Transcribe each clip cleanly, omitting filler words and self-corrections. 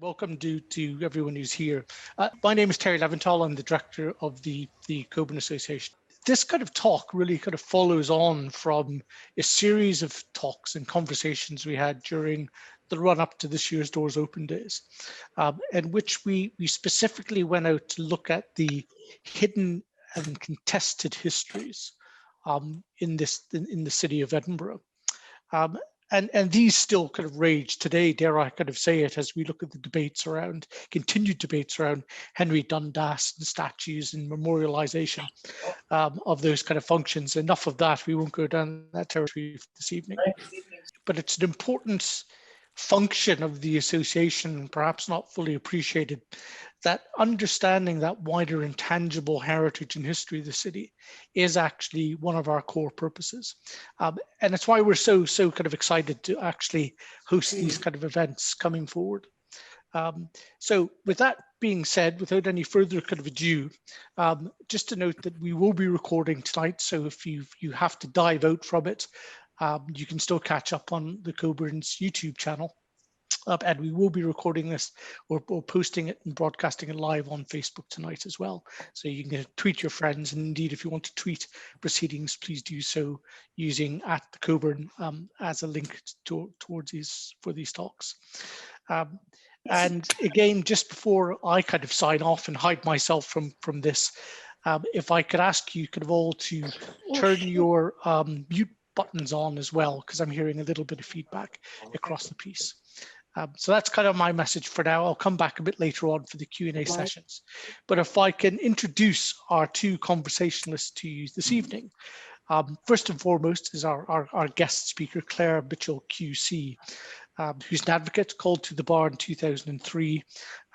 Welcome to everyone who's here. My name is Terry Leventhal. I'm the director of the Cockburn Association. This kind of talk really kind of follows on from a series of talks and conversations we had during the run up to this year's Doors Open Days, in which we specifically went out to look at the hidden and contested histories in the city of Edinburgh. And these still kind of rage today, dare I kind of say it, as we look at the debates around, continued debates around Henry Dundas and statues and memorialization of those kind of functions. Enough of that, we won't go down that territory this evening. But it's an important function of the association, perhaps not fully appreciated, that understanding that wider intangible heritage and history of the city is actually one of our core purposes. And it's why we're so kind of excited to actually host these kind of events coming forward. So with that being said, without any further kind of ado, just to note that we will be recording tonight. So if you have to dive out from it, you can still catch up on the Cockburn's YouTube channel. And we will be recording this or posting it and broadcasting it live on Facebook tonight as well. So you can tweet your friends, and indeed, if you want to tweet proceedings, please do so using @Cockburn as a link towards these talks. And again, just before I kind of sign off and hide myself from this, if I could ask you kind of all to turn your mute buttons on as well, because I'm hearing a little bit of feedback across the piece. So that's kind of my message for now. I'll come back a bit later on for the Q&A sessions. But if I can introduce our two conversationalists to you this evening. First and foremost is our guest speaker, Claire Mitchell QC, who's an advocate called to the bar in 2003.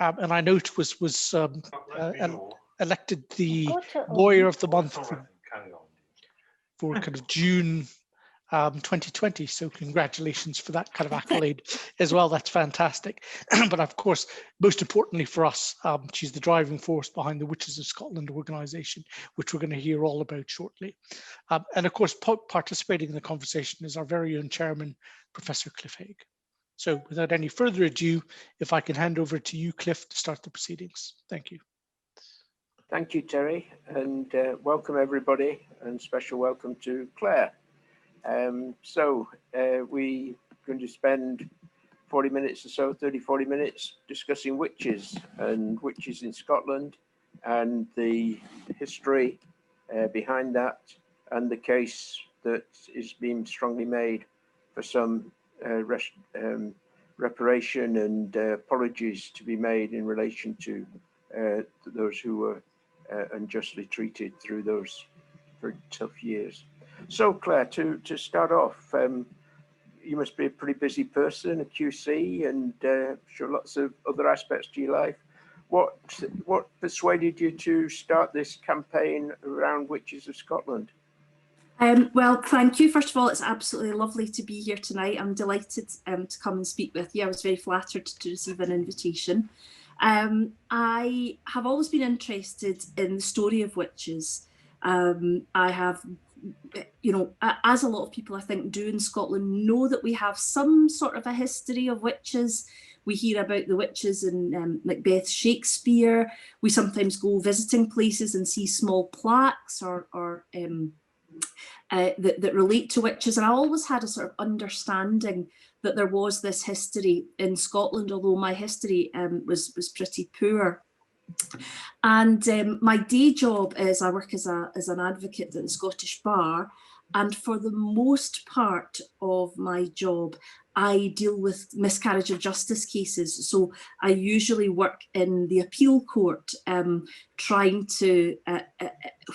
And I note was elected the Lawyer of the Month for kind of June 2020. So congratulations for that kind of accolade as well. That's fantastic. But of course, most importantly for us, she's the driving force behind the Witches of Scotland organisation, which we're going to hear all about shortly. And of course, participating in the conversation is our very own chairman, Professor Cliff Hague. So without any further ado, if I can hand over to you, Cliff, to start the proceedings. Thank you. Thank you, Terry, and welcome everybody, and special welcome to Claire. We're going to spend 40 minutes or so, 40 minutes discussing witches and witches in Scotland and the history behind that, and the case that is being strongly made for some reparation and apologies to be made in relation to those who were unjustly treated through those very tough years. So Claire, to start off, you must be a pretty busy person, a QC, and sure lots of other aspects to your life. What persuaded you to start this campaign around Witches of Scotland? Well, thank you. First of all, it's absolutely lovely to be here tonight. I'm delighted to come and speak with you. I was very flattered to receive an invitation. I have always been interested in the story of witches. I have, you know, as a lot of people I think do in Scotland, know that we have some sort of a history of witches. We hear about the witches in Macbeth Shakespeare. We sometimes go visiting places and see small plaques that relate to witches. And I always had a sort of understanding that there was this history in Scotland, although my history was pretty poor. And my day job is I work as an advocate at the Scottish Bar, and for the most part of my job I deal with miscarriage of justice cases. So I usually work in the appeal court, trying to,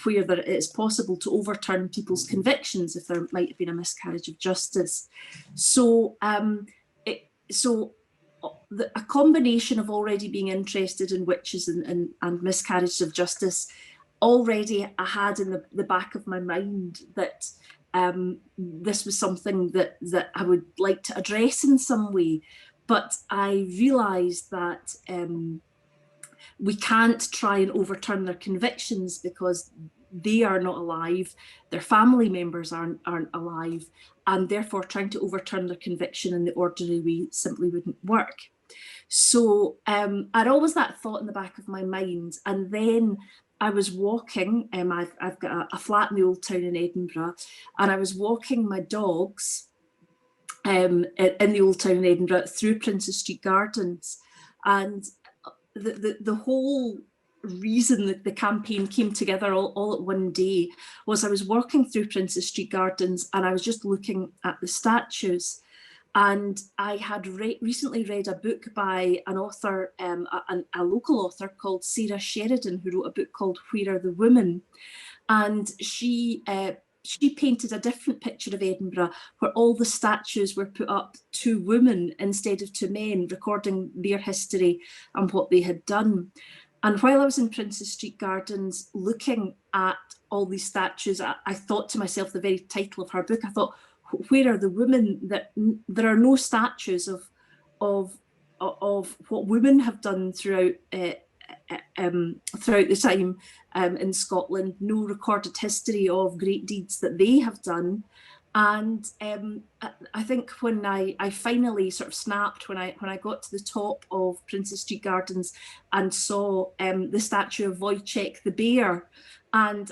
where it is possible, to overturn people's convictions if there might have been a miscarriage of justice. So a combination of already being interested in witches and miscarriages of justice, already I had in the back of my mind that this was something that I would like to address in some way. But I realised that we can't try and overturn their convictions because they are not alive, their family members aren't alive, and therefore trying to overturn their conviction in the ordinary way simply wouldn't work. So I'd always that thought in the back of my mind. And then I was walking, I've got a flat in the old town in Edinburgh, and I was walking my dogs in the old town in Edinburgh through Princes Street Gardens. And the whole reason that the campaign came together all at one day was I was walking through Princes Street Gardens and I was just looking at the statues. And I had recently read a book by an author, a local author called Sarah Sheridan, who wrote a book called Where Are the Women? And she painted a different picture of Edinburgh where all the statues were put up to women instead of to men, recording their history and what they had done. And while I was in Princes Street Gardens looking at all these statues, I thought to myself, the very title of her book, I thought, where are the women? That there are no statues of what women have done throughout the time in Scotland, no recorded history of great deeds that they have done. And I think when I finally sort of snapped when I got to the top of Princes Street Gardens and saw the statue of Wojciech the bear. And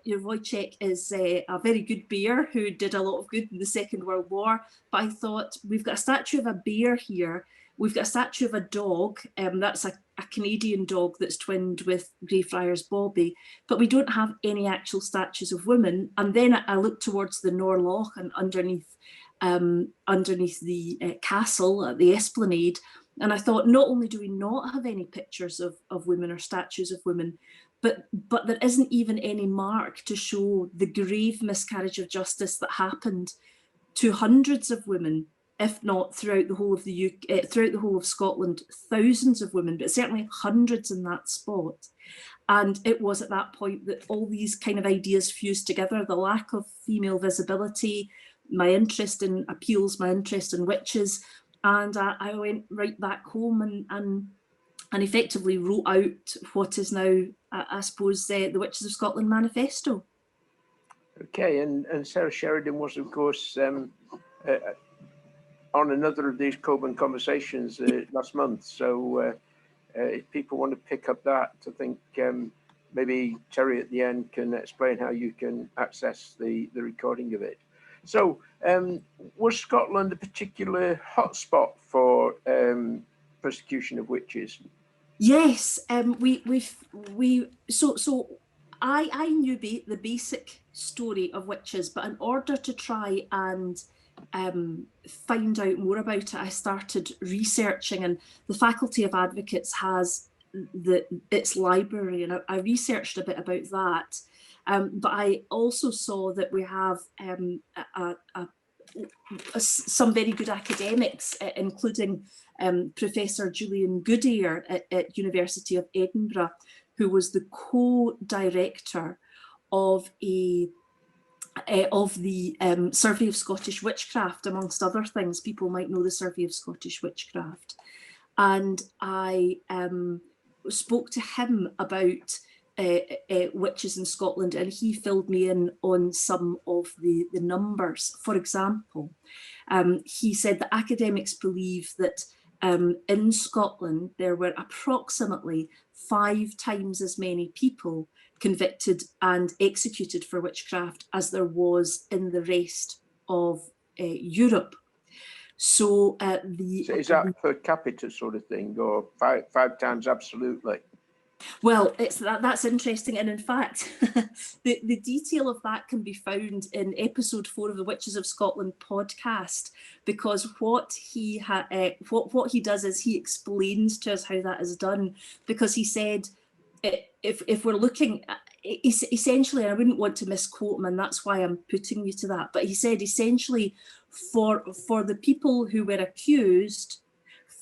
Wojciech is a very good bear who did a lot of good in the Second World War. But I thought, we've got a statue of a bear here. We've got a statue of a dog. That's a Canadian dog that's twinned with Greyfriars Bobby. But we don't have any actual statues of women. And then I looked towards the Norloch and underneath the castle, the Esplanade. And I thought, not only do we not have any pictures of women or statues of women, but there isn't even any mark to show the grave miscarriage of justice that happened to hundreds of women, if not throughout the whole of the UK, throughout the whole of Scotland, thousands of women, but certainly hundreds in that spot. And it was at that point that all these kind of ideas fused together: the lack of female visibility, my interest in appeals, my interest in witches, and I went right back home and effectively wrote out what is now, I suppose, the Witches of Scotland Manifesto. Okay, and Sarah Sheridan was, of course, on another of these Cockburn Conversations last month. So if people want to pick up that, I think maybe Terry at the end can explain how you can access the recording of it. So was Scotland a particular hotspot for persecution of witches? Yes, so I knew the basic story of witches, but in order to try and find out more about it, I started researching, and the Faculty of Advocates has its library, and I researched a bit about that. But I also saw that we have some very good academics, including Professor Julian Goodyear at University of Edinburgh, who was the co-director of the Survey of Scottish Witchcraft, amongst other things. People might know the Survey of Scottish Witchcraft. And I spoke to him about witches in Scotland, and he filled me in on some of the numbers. For example, he said that academics believe that in Scotland there were approximately 5 times as many people convicted and executed for witchcraft as there was in the rest of Europe. So is that per capita sort of thing, or five times absolutely? Well, that's interesting, and in fact, the detail of that can be found in episode 4 of the Witches of Scotland podcast, because what he does is he explains to us how that is done, because he said if we're looking at, essentially, I wouldn't want to misquote him, and that's why I'm putting you to that, but he said essentially for the people who were accused,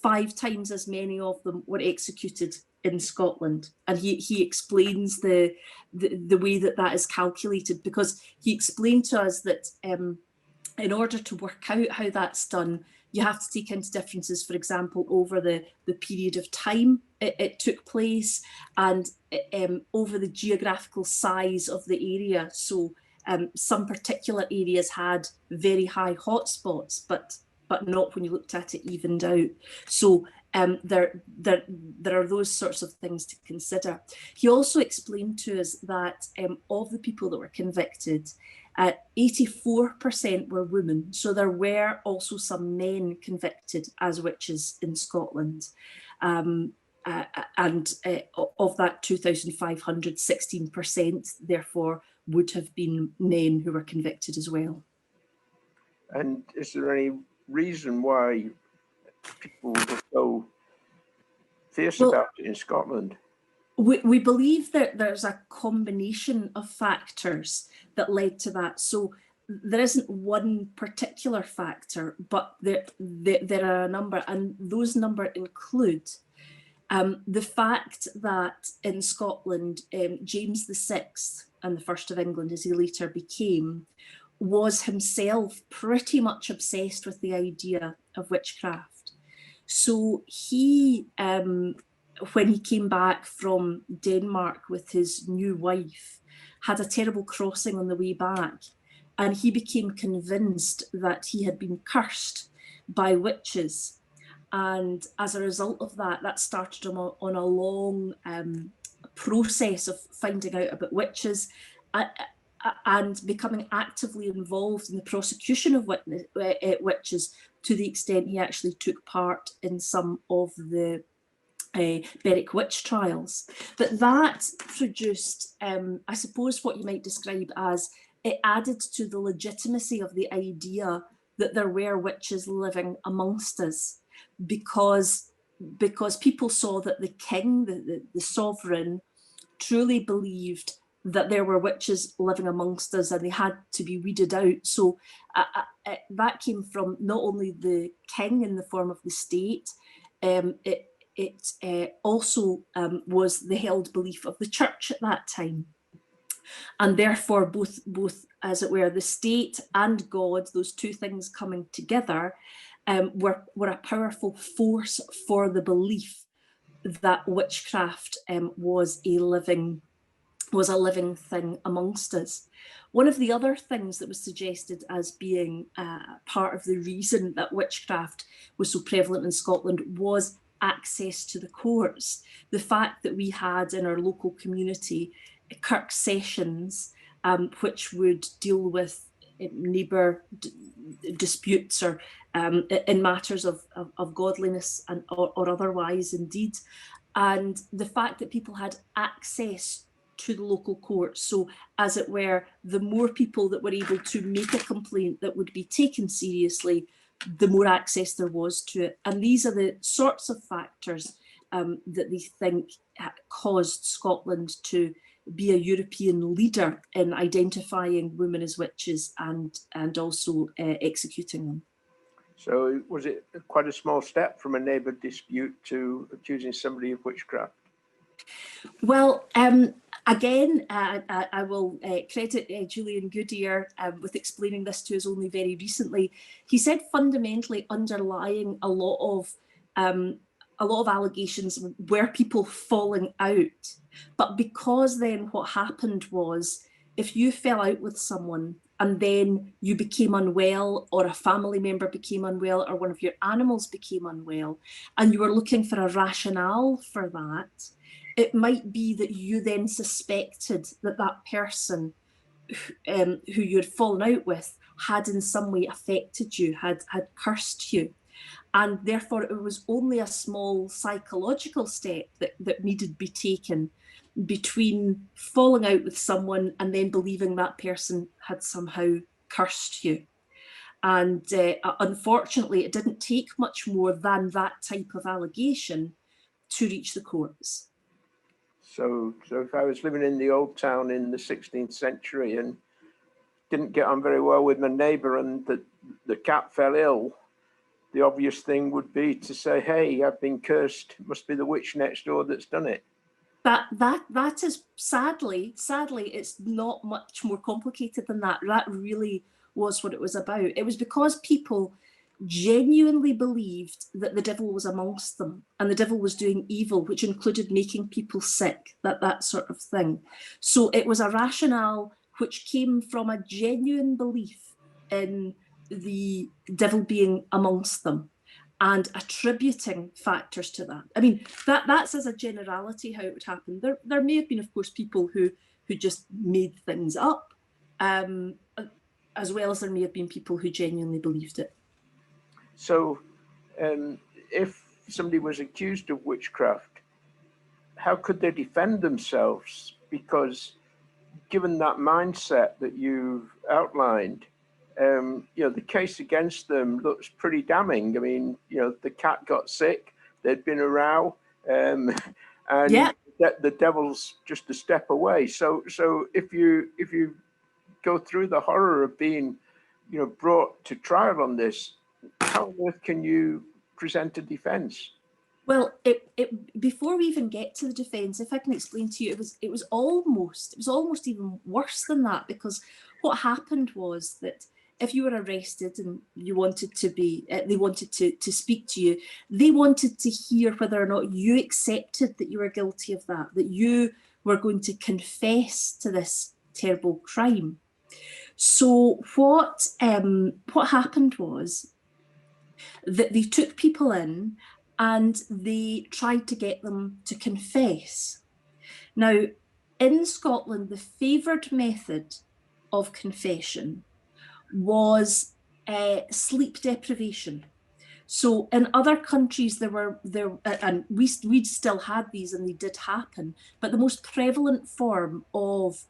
5 times as many of them were executed in Scotland. And he explains the way that is calculated, because he explained to us that in order to work out how that's done, you have to take into differences, for example, over the period of time it took place, and over the geographical size of the area. So some particular areas had very high hotspots, but but not when you looked at it evened out. So there are those sorts of things to consider. He also explained to us that of the people that were convicted, 84% were women. So there were also some men convicted as witches in Scotland. And of that 2,500, 16% therefore would have been men who were convicted as well. And is there any reason why people were so fierce about it in Scotland? We believe that there's a combination of factors that led to that. So there isn't one particular factor, but there are a number, and those numbers include the fact that in Scotland, James VI, and the First of England, as he later became, was himself pretty much obsessed with the idea of witchcraft. So he, when he came back from Denmark with his new wife, had a terrible crossing on the way back, and he became convinced that he had been cursed by witches. And as a result of that, that started him on a long process of finding out about witches and becoming actively involved in the prosecution of witches, to the extent he actually took part in some of the Berwick witch trials. But that produced, I suppose, what you might describe as, it added to the legitimacy of the idea that there were witches living amongst us, because people saw that the king, the sovereign, truly believed that there were witches living amongst us and they had to be weeded out. So that came from not only the king in the form of the state, it also was the held belief of the church at that time. And therefore, both, as it were, the state and God, those two things coming together, were a powerful force for the belief that witchcraft was a living thing amongst us. One of the other things that was suggested as being part of the reason that witchcraft was so prevalent in Scotland was access to the courts. The fact that we had in our local community kirk sessions, which would deal with neighbour disputes or in matters of godliness and or otherwise indeed. And the fact that people had access to the local courts. So as it were, the more people that were able to make a complaint that would be taken seriously, the more access there was to it. And these are the sorts of factors that they think caused Scotland to be a European leader in identifying women as witches and also executing them. So was it quite a small step from a neighbour dispute to accusing somebody of witchcraft? Well, again, I will credit Julian Goodyear with explaining this to us only very recently. He said fundamentally underlying a lot of allegations were people falling out. But because then what happened was, if you fell out with someone and then you became unwell, or a family member became unwell, or one of your animals became unwell, and you were looking for a rationale for that, it might be that you then suspected that that person who you had fallen out with had in some way affected you, had cursed you. And therefore it was only a small psychological step that needed to be taken between falling out with someone and then believing that person had somehow cursed you. And unfortunately, it didn't take much more than that type of allegation to reach the courts. So if I was living in the old town in the 16th century and didn't get on very well with my neighbour and the cat fell ill, the obvious thing would be to say, hey, I've been cursed. It must be the witch next door that's done it. That is sadly, it's not much more complicated than that. That really was what it was about. It was because people genuinely believed that the devil was amongst them and the devil was doing evil, which included making people sick, that sort of thing. So it was a rationale which came from a genuine belief in the devil being amongst them and attributing factors to that. I mean, that's as a generality how it would happen. There may have been, of course, people who just made things up, as well as there may have been people who genuinely believed it. So if somebody was accused of witchcraft, how could they defend themselves? Because given that mindset that you've outlined, the case against them looks pretty damning. I mean, the cat got sick, there'd been a row, and Yeah. the devil's just a step away. So if you go through the horror of being, brought to trial on this, how on earth can you present a defence? Well, before we even get to the defence, if I can explain to you, it was almost even worse than that, because what happened was that if you were arrested and you wanted to be, they wanted to speak to you, they wanted to hear whether or not you accepted that you were guilty of that you were going to confess to this terrible crime. So what happened was that they took people in and they tried to get them to confess. Now, in Scotland, the favoured method of confession was sleep deprivation. So in other countries, and we'd still had these, and they did happen, but the most prevalent form of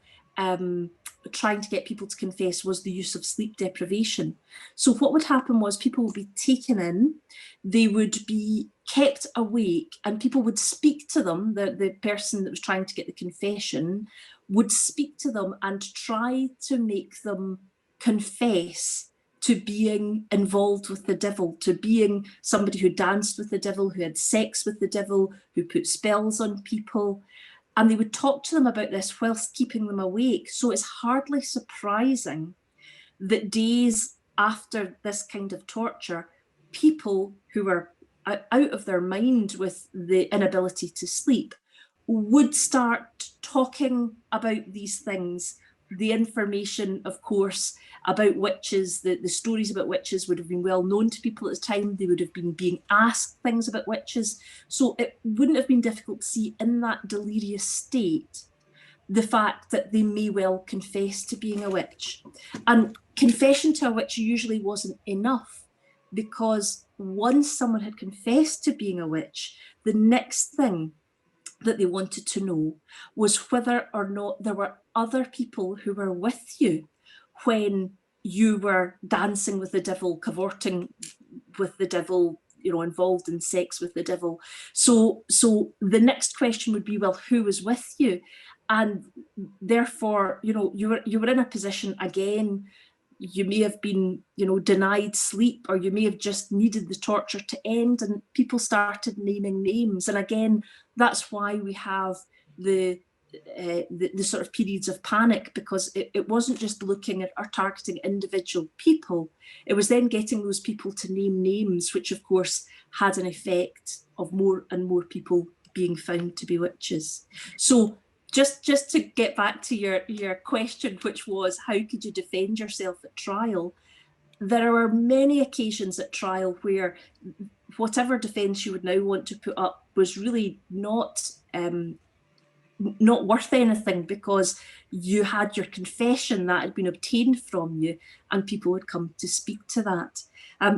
trying to get people to confess was the use of sleep deprivation. So what would happen was people would be taken in, they would be kept awake, and people would speak to them. The person that was trying to get the confession would speak to them and try to make them confess to being involved with the devil, to being somebody who danced with the devil, who had sex with the devil, who put spells on people. And they would talk to them about this whilst keeping them awake. So it's hardly surprising that days after this kind of torture, people who were out of their mind with the inability to sleep would start talking about these things. The information, of course, about witches, the stories about witches would have been well known to people at the time. They would have been being asked things about witches. So it wouldn't have been difficult to see in that delirious state the fact that they may well confess to being a witch. And confession to a witch usually wasn't enough, because once someone had confessed to being a witch, the next thing that they wanted to know was whether or not there were other people who were with you when you were dancing with the devil, cavorting with the devil, involved in sex with the devil. So the next question would be, well, who was with you? And therefore, you were in a position, again, you may have been, denied sleep, or you may have just needed the torture to end, and people started naming names. And again, that's why we have the sort of periods of panic, because it wasn't just looking at or targeting individual people. It was then getting those people to name names, which of course had an effect of more and more people being found to be witches. So just to get back to your question, which was how could you defend yourself at trial? There are many occasions at trial where whatever defence you would now want to put up was really not worth anything, because you had your confession that had been obtained from you, and people would come to speak to that.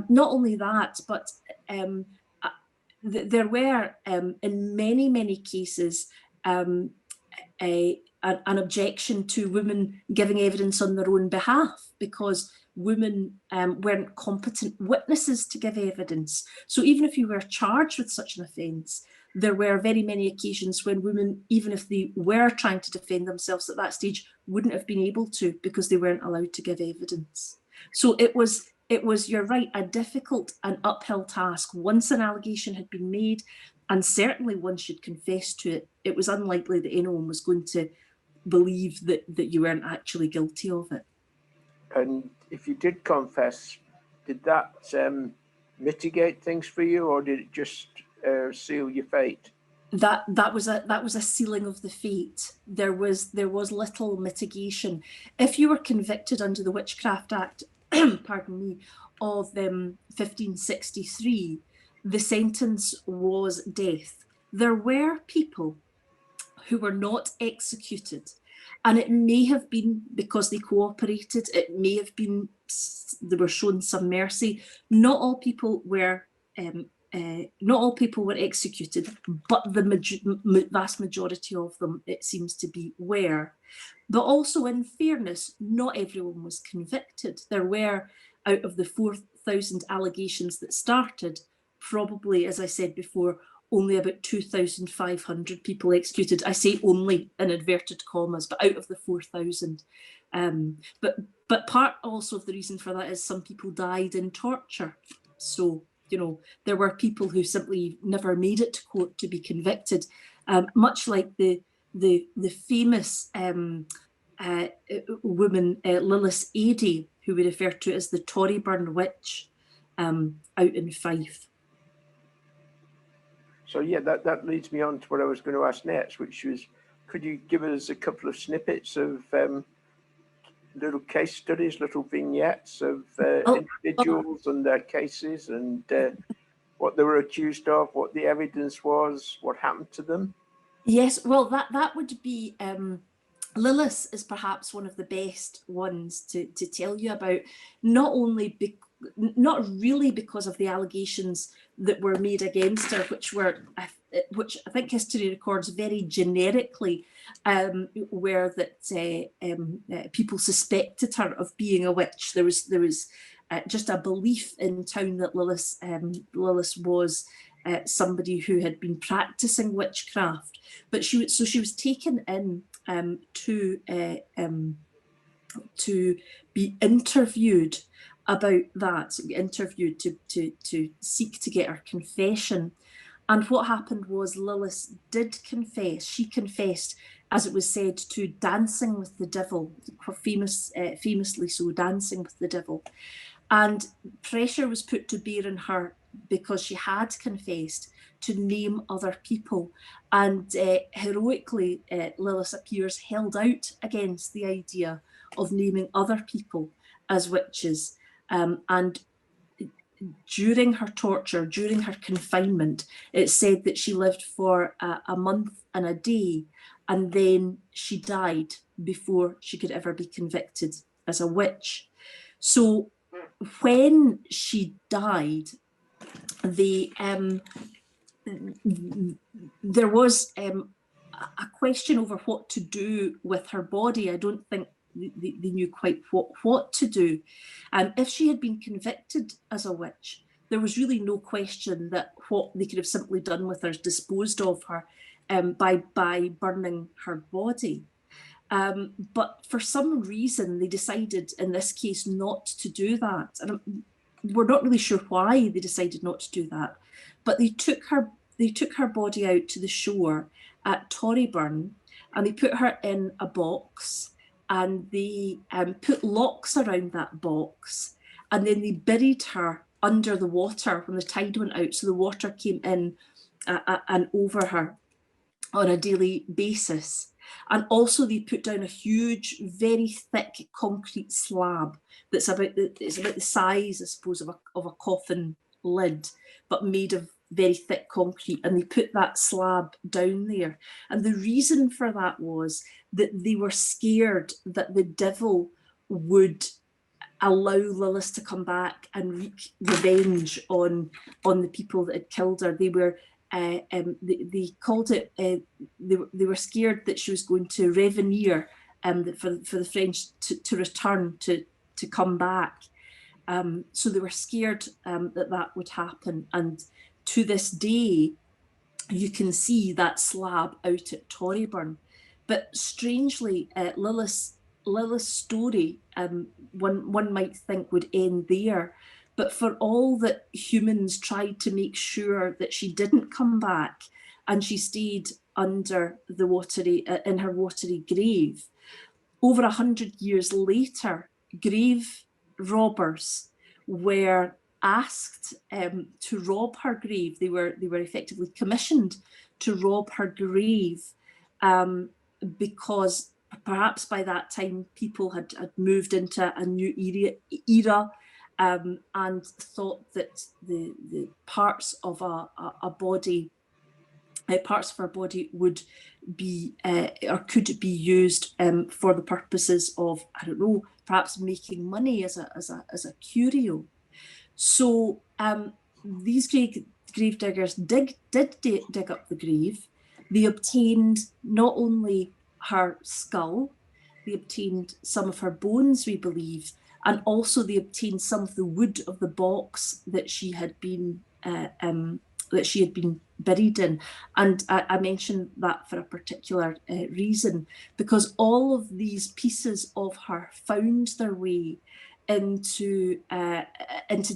Not only that, but there were in many cases an objection to women giving evidence on their own behalf, because women weren't competent witnesses to give evidence. So even if you were charged with such an offence, there were very many occasions when women, even if they were trying to defend themselves at that stage, wouldn't have been able to, because they weren't allowed to give evidence. So it was, you're right, a difficult and uphill task. Once an allegation had been made, and certainly once you'd confessed to it, it was unlikely that anyone was going to believe that you weren't actually guilty of it. And if you did confess, did that mitigate things for you, or did it just seal your fate? That was a sealing of the fate. There was little mitigation. If you were convicted under the Witchcraft Act, pardon me, of 1563, the sentence was death. There were people who were not executed, and it may have been because they cooperated, it may have been they were shown some mercy. Not all people were executed, but the vast majority of them, it seems to be, were. But also, in fairness, not everyone was convicted. There were, out of the 4,000 allegations that started, probably, as I said before, only about 2,500 people executed. I say only in inverted commas, but out of the 4,000. But part also of the reason for that is some people died in torture. So, you know, there were people who simply never made it to court to be convicted, much like the famous woman Lilith Adey, who we refer to as the Torryburn Witch, out in Fife. So yeah, that leads me on to what I was going to ask next, which was, could you give us a couple of snippets of little case studies, little vignettes of individuals and their cases, and what they were accused of, what the evidence was, what happened to them? Yes, well, that would be Lilith is perhaps one of the best ones to tell you about, not really because of the allegations that were made against her, which I think history records very generically, were that people suspected her of being a witch. There was just a belief in town that Lilith was somebody who had been practicing witchcraft, but she was taken in to be interviewed about that, interviewed to seek to get her confession. And what happened was Lilith did confess. She confessed, as it was said, to dancing with the devil, famously so, dancing with the devil. And pressure was put to bear on her, because she had confessed, to name other people. And heroically, Lilith appears held out against the idea of naming other people as witches. And during her torture, during her confinement, it's said that she lived for a month and a day, and then she died before she could ever be convicted as a witch. So when she died, there was a question over what to do with her body. I don't think they knew quite what to do. If she had been convicted as a witch, there was really no question that what they could have simply done with her is disposed of her by burning her body. But for some reason, they decided in this case not to do that. And we're not really sure why they decided not to do that. But they took her body out to the shore at Torryburn, and they put her in a box, and they put locks around that box, and then they buried her under the water when the tide went out, so the water came in and over her on a daily basis. And also they put down a huge, very thick concrete slab that's about the size, I suppose, of a coffin lid, but made of very thick concrete, and they put that slab down there. And the reason for that was that they were scared that the devil would allow Lilith to come back and wreak revenge on the people that had killed her. They were they called it, they were scared that she was going to revenir, for the French to return, to come back. So they were scared that would happen. And to this day, you can see that slab out at Torryburn. But strangely, Lilith's story, one might think, would end there. But for all that humans tried to make sure that she didn't come back, and she stayed under the watery, in her watery grave, over 100 years later, grave robbers were asked to rob her grave. They were effectively commissioned to rob her grave, because perhaps by that time people had moved into a new era and thought that the parts of a body, parts of our body would be or could be used for the purposes of, I don't know, perhaps making money as a curio. So these grave diggers did dig up the grave. They obtained not only her skull, they obtained some of her bones, we believe, and also they obtained some of the wood of the box that she had been buried in. And I mentioned that for a particular reason, because all of these pieces of her found their way into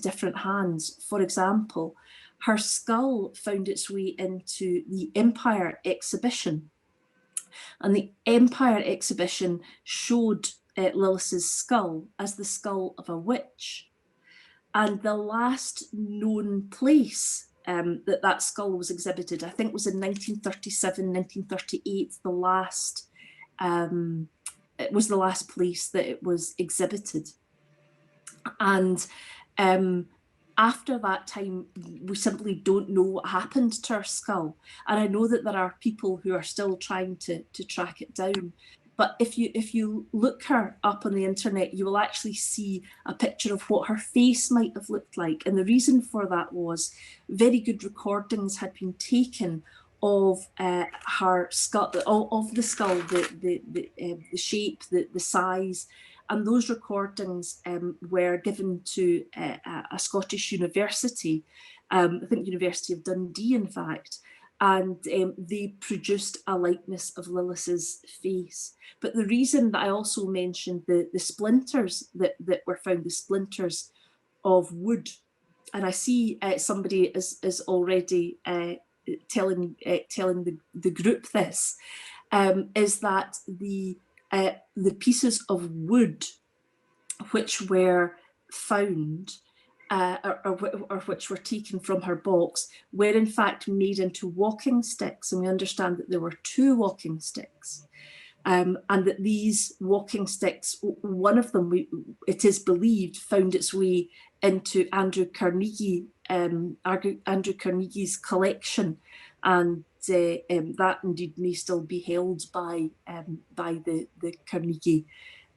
different hands. For example, her skull found its way into the Empire exhibition, and the Empire exhibition showed Lillis's skull as the skull of a witch. And the last known place that skull was exhibited, I think, was in 1937, 1938. It was the last place that it was exhibited. And after that time, we simply don't know what happened to her skull. And I know that there are people who are still trying to track it down. But if you look her up on the internet, you will actually see a picture of what her face might have looked like. And the reason for that was very good recordings had been taken of her skull, of the skull, the shape, the size. And those recordings were given to a Scottish university, I think University of Dundee, in fact, and they produced a likeness of Lillis's face. But the reason that I also mentioned the splinters that were found, the splinters of wood, and I see somebody is already telling the group this, is that the pieces of wood which were found or which were taken from her box were in fact made into walking sticks. And we understand that there were 2 walking sticks. And that these walking sticks, one of them, it is believed, found its way into Andrew Carnegie's collection, and that indeed may still be held by the Carnegie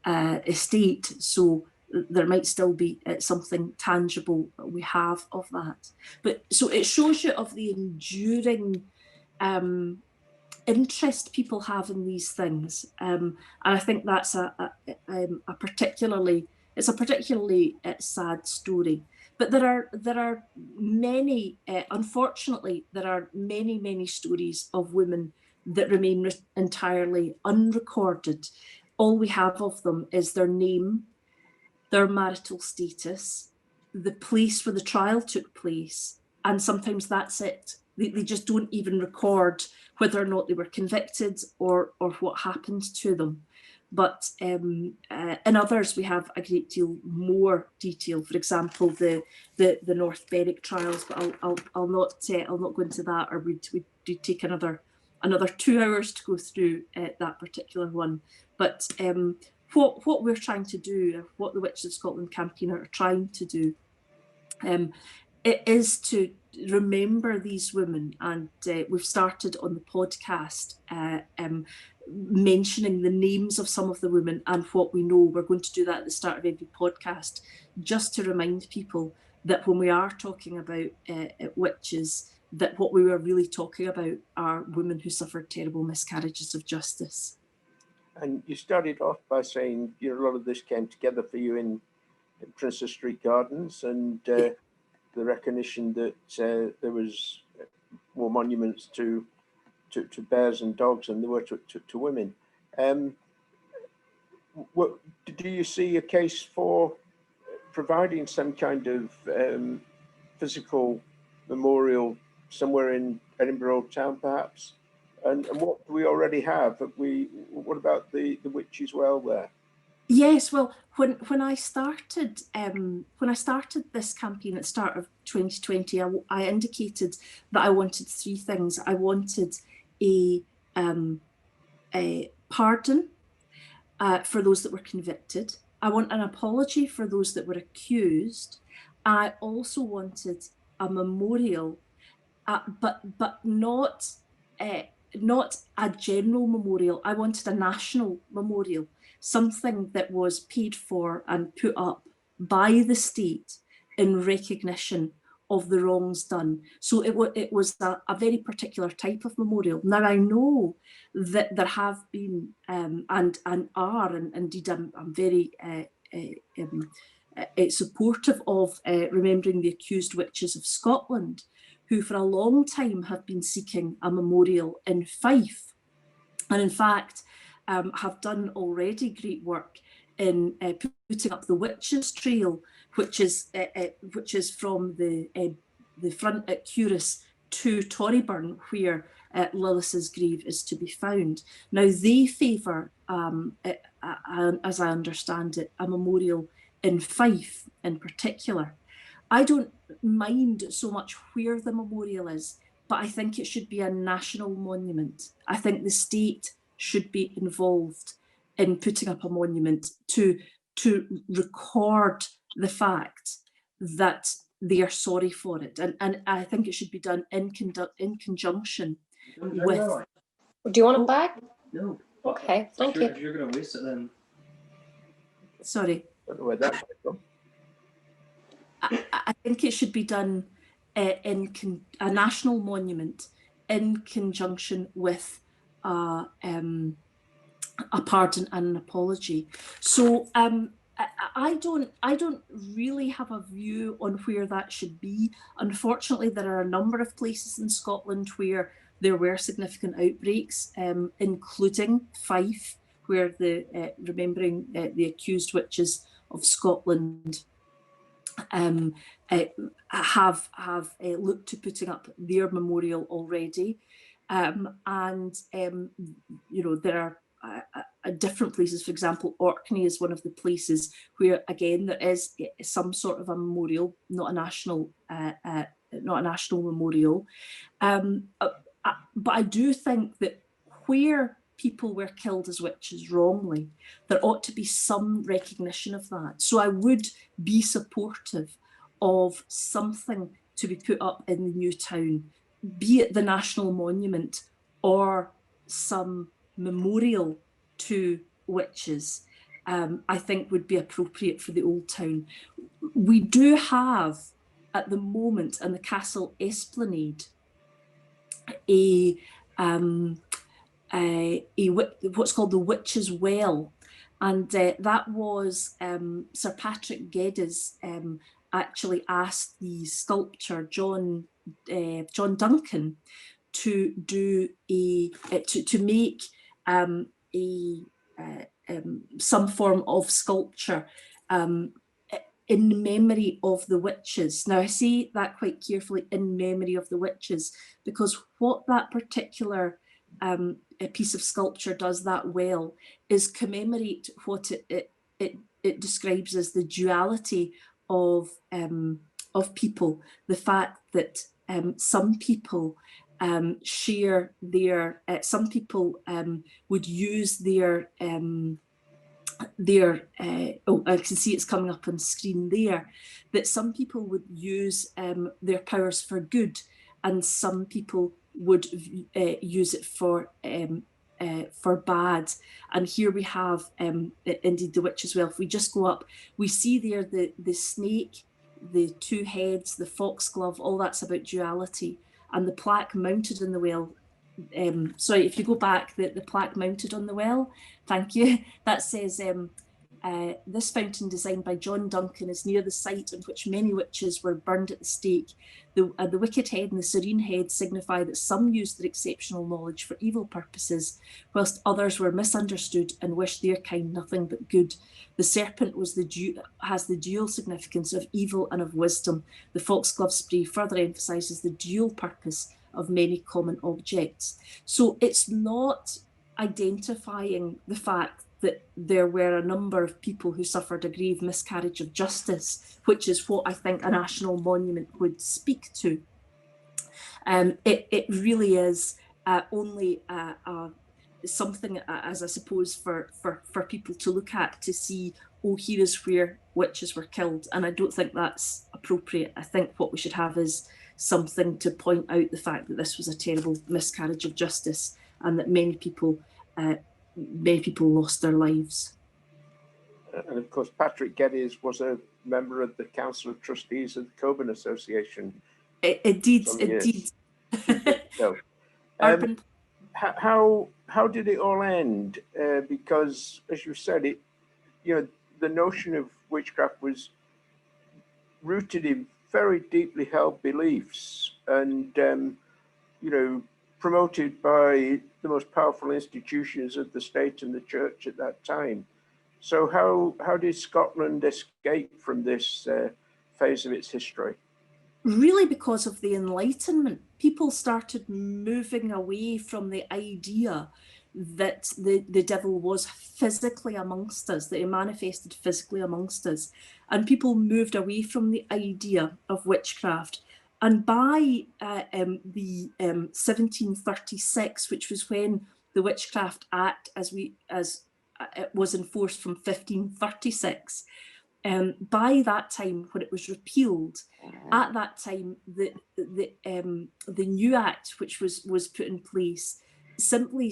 estate. So there might still be something tangible we have of that. But so it shows you of the enduring interest people have in these things, and I think that's a particularly sad story. But there are many, unfortunately, there are many stories of women that remain entirely unrecorded. All we have of them is their name, their marital status, the place where the trial took place, and sometimes that's it. They just don't even record whether or not they were convicted or what happened to them. But in others, we have a great deal more detail. For example, the North Berwick trials. But I'll not go into that, or we'd take another 2 hours to go through that particular one. But what we're trying to do, what the Witches of Scotland campaign are trying to do, it is to remember these women. And we've started on the podcast mentioning the names of some of the women and what we know. We're going to do that at the start of every podcast, just to remind people that when we are talking about witches, that what we were really talking about are women who suffered terrible miscarriages of justice. And you started off by saying, a lot of this came together for you in Princess Street Gardens, and the recognition that there was more monuments to bears and dogs than there were to women. Do you see a case for providing some kind of physical memorial somewhere in Edinburgh town, perhaps? And what do we already have? What about the Witches' Well there? Yes, well, when I started this campaign at the start of 2020, I indicated that I wanted 3 things. I wanted a pardon, for those that were convicted. I want an apology for those that were accused. I also wanted a memorial, but not a general memorial. I wanted a national memorial, something that was paid for and put up by the state in recognition of the wrongs done. So it was a very particular type of memorial. Now I know that there have been and are, and indeed I'm very supportive of remembering the accused witches of Scotland, who for a long time have been seeking a memorial in Fife, and in fact have done already great work in putting up the Witches Trail, which is from the front at Curris to Torryburn, where Lillis's grave is to be found. Now they favour, as I understand it, a memorial in Fife in particular. I don't mind so much where the memorial is, but I think it should be a national monument. I think the state should be involved in putting up a monument to record the fact that they are sorry for it. And I think it should be done in conjunction with... Do you want it back? No. Okay, thank you. If you're going to waste it, then... Sorry. I don't know where that's from. I think it should be done in a national monument in conjunction with a pardon and an apology. So I don't really have a view on where that should be. Unfortunately, there are a number of places in Scotland where there were significant outbreaks, including Fife, where remembering the accused witches of Scotland have looked to putting up their memorial already, and you know, there are different places. For example, Orkney is one of the places where again there is some sort of a memorial, not a national memorial, but I do think that where people were killed as witches wrongly, there ought to be some recognition of that. So I would be supportive of something to be put up in the new town, be it the national monument or some memorial to witches. I think would be appropriate for the old town. We do have at the moment in the Castle Esplanade what's called the Witch's Well, and that was Sir Patrick Geddes actually asked the sculptor John Duncan to do to make some form of sculpture in memory of the witches. Now I say that quite carefully, in memory of the witches, because what that particular a piece of sculpture does that well is commemorate what it describes as the duality of people, the fact that some people share their, some people would use their oh, I can see it's coming up on screen there, that some people would use their powers for good and some people would use it for bad. And here we have indeed the Witch's Well. If we just go up, we see there the snake, the two heads, the foxglove, all that's about duality. And the plaque mounted in the well, sorry, if you go back, the plaque mounted on the well, thank you, that says, this fountain designed by John Duncan is near the site on which many witches were burned at the stake. The wicked head and the serene head signify that some used their exceptional knowledge for evil purposes, whilst others were misunderstood and wished their kind nothing but good. The serpent has the dual significance of evil and of wisdom. The foxglove spree further emphasises the dual purpose of many common objects. So it's not identifying the fact that there were a number of people who suffered a grave miscarriage of justice, which is what I think a national monument would speak to. It really is only something, as I suppose, for people to look at to see, oh, here is where witches were killed. And I don't think that's appropriate. I think what we should have is something to point out the fact that this was a terrible miscarriage of justice and that many people lost their lives. And of course, Patrick Geddes was a member of the Council of Trustees of the Cockburn Association. Indeed. So, how did it all end? Because, as you said, the notion of witchcraft was rooted in very deeply held beliefs, and promoted by the most powerful institutions of the state and the church at that time. So how did Scotland escape from this phase of its history? Really, because of the Enlightenment, people started moving away from the idea that the devil was physically amongst us, that he manifested physically amongst us. And people moved away from the idea of witchcraft. And by the 1736, which was when the Witchcraft Act, as it was enforced from 1536, by that time, when it was repealed, at that time, the new act which was put in place simply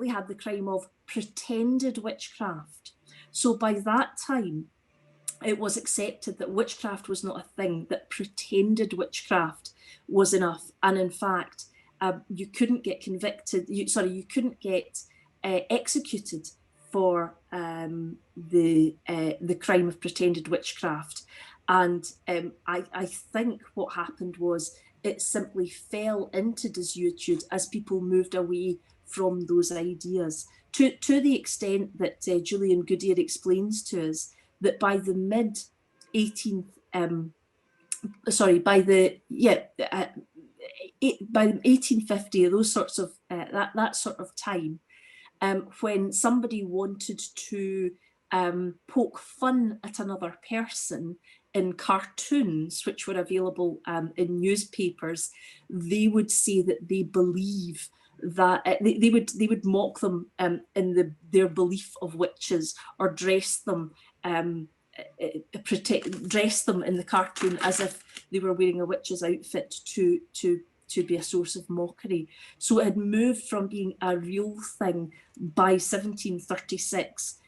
had the crime of pretended witchcraft. So by that time, it was accepted that witchcraft was not a thing, that pretended witchcraft was enough. And in fact, you couldn't get convicted, you couldn't get executed for the crime of pretended witchcraft. And I think what happened was it simply fell into desuetude as people moved away from those ideas, to the extent that Julian Goodyear explains to us that by the mid 18th, by the 1850, those sorts of that sort of time, when somebody wanted to poke fun at another person in cartoons, which were available in newspapers, they would say that they believe that they would mock them in their belief of witches, or dress them dress them in the cartoon as if they were wearing a witch's outfit to be a source of mockery. So it had moved from being a real thing. By 1736,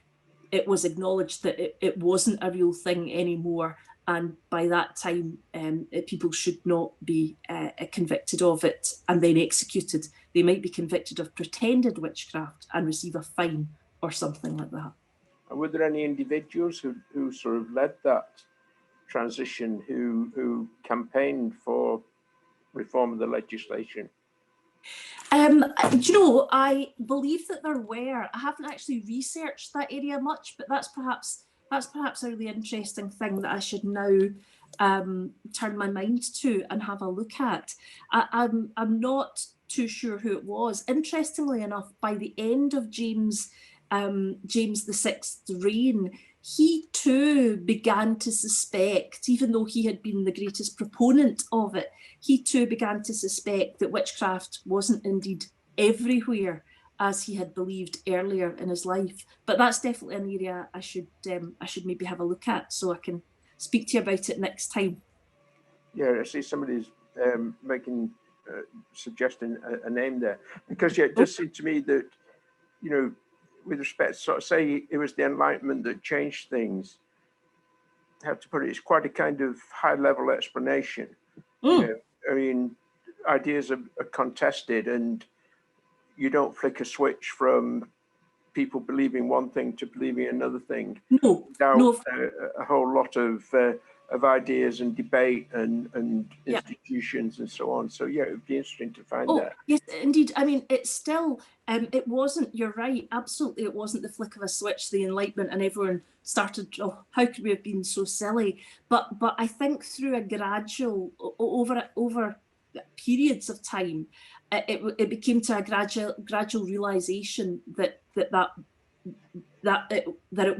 it was acknowledged that it wasn't a real thing anymore. And by that time, people should not be convicted of it and then executed. They might be convicted of pretended witchcraft and receive a fine or something like that. And were there any individuals who sort of led that transition, who campaigned for reform of the legislation? I believe that there were. I haven't actually researched that area much, but that's perhaps a really interesting thing that I should now turn my mind to and have a look at. I'm not too sure who it was. Interestingly enough, by the end of James VI's reign, he too began to suspect, even though he had been the greatest proponent of it, he too began to suspect that witchcraft wasn't indeed everywhere as he had believed earlier in his life. But that's definitely an area I should maybe have a look at, so I can speak to you about it next time. Yeah, I see somebody's suggesting a name there, because it does seem to me that, with respect, sort of say it was the Enlightenment that changed things. How to put it? It's quite a kind of high-level explanation. I mean, ideas are contested, and you don't flick a switch from people believing one thing to believing another thing without a whole lot of ideas and debate and institutions and so on. So yeah, it would be interesting to find that. Yes, indeed. I mean, it's still, it wasn't, you're right, absolutely, it wasn't the flick of a switch, the Enlightenment, and everyone started, oh, how could we have been so silly? But I think through a gradual, over periods of time, it became to a gradual realization that it